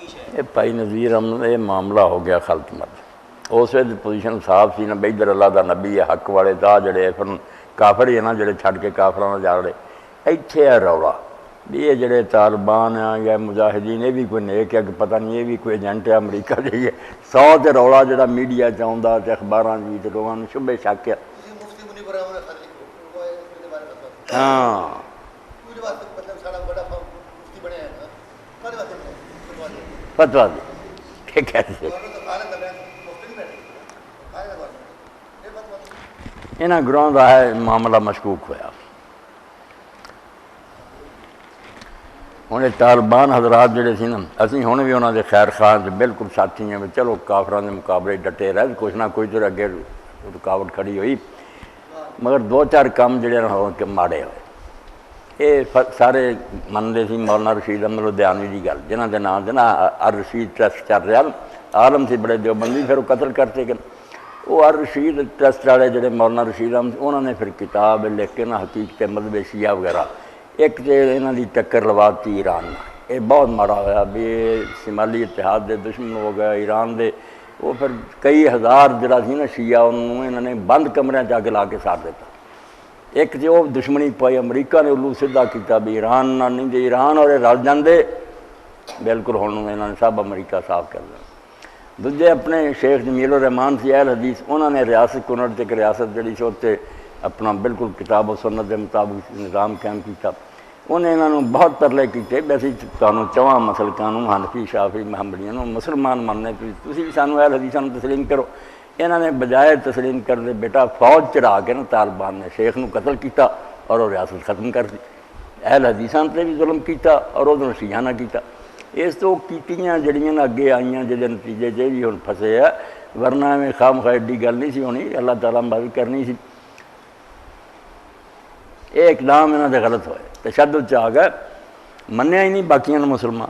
یہ بھائی نذیر احمد یہ معاملہ ہو گیا خلط مت اس وقت پوزیشن صاف سی نا بھائی ادھر اللہ دا نبی ہے حق والے دا جڑے پھر کافر ہی ہے نا جڑے چھڈ کے کافراں جا رہے ایتھے ہے رولا بھی یہ جڑے طالبان ہیں یا مجاہدین یہ بھی کوئی نیک ہے کہ پتہ نہیں یہ بھی کوئی ایجنٹ ہے امریکہ جائیے 100 تے رولا جڑا میڈیا چاہتا تے اخباراں جی تے لوگوں شبہ شک ہے ہاں فتویٰ دی کہ کیسے انہاں گروہ دا ہے معاملہ مشکوک ہویا ہوں طالبان حضرات جڑے سی نا اسی ہن بھی انہاں دے خیر خواہ تے بالکل ساتھی ہیں چلو کافراں دے مقابلے ڈٹے رہ کچھ نہ کچھ تو اگے رکاوٹ کھڑی ہوئی مگر 2-4 کام جڑے ہو کے ماڑے ہوئے یہ سارے منتے سی مولانا رشید احمد لدھیانوی دی گل جنہاں دے نام تے نا الرشید ٹرسٹ چل رہا عالم سی بڑے دیوبندی پھر وہ قتل کرتے گئے وہ الرشید ٹرسٹ والے جڑے مولانا رشید احمد انہوں نے پھر کتاب لکھ کے نا حقیقت مذہب شیعہ وغیرہ ایک تو انہاں دی ٹکر لواتی ایران نال یہ بہت ماڑا ہویا بھی شمالی اتحاد دے دشمن ہو گیا ایران دے وہ پھر کئی ہزار جڑا سی نا شیعہ انہوں نے بند کمرے چ اگ لا کے ساڑ دیتا ایک جو وہ دشمنی پائی امریکہ نے الو سیدھا کیتا بھی ایران نہ نہیں دے ایران اور رل جاندے بالکل ہن انہوں نے سب امریکہ صاف کر دیا دوجے اپنے شیخ جمیل الرحمان سی اہلحدیث انہوں نے ریاست کنڑ تے ریاست جڑی سی تے اپنا بالکل کتاب و سنت کے مطابق نظام قائم کیتا انہیں انہوں نے بہت ترلے کیتے ویسے تمہیں چواں مسلکاں حنفی شافی محمدیاں مسلمان مننے تسی بھی سانو اہل حدیثاں تسلیم کرو انہوں نے بجائے تسلیم کر دے بیٹا فوج چڑھا کے نا طالبان نے شیخ نو قتل کیتا اور وہ ریاست ختم کر دی اہل حدیثاں تے بھی ظلم کیتا اور ادھر شیعہ نہ کیتا اس تو کیتیاں جڑیاں اگے آئیاں جہدے نتیجے چ بھی ہن پھسے ہے ورنہ میں خام خواہ ایڈی گل نہیں سی ہونی اللہ تعالیٰ مدد کرنی سی یہ اقدام انہوں نے غلط ہوئے تشدد چ آ گئے منیا ہی نہیں باقیاں مسلمان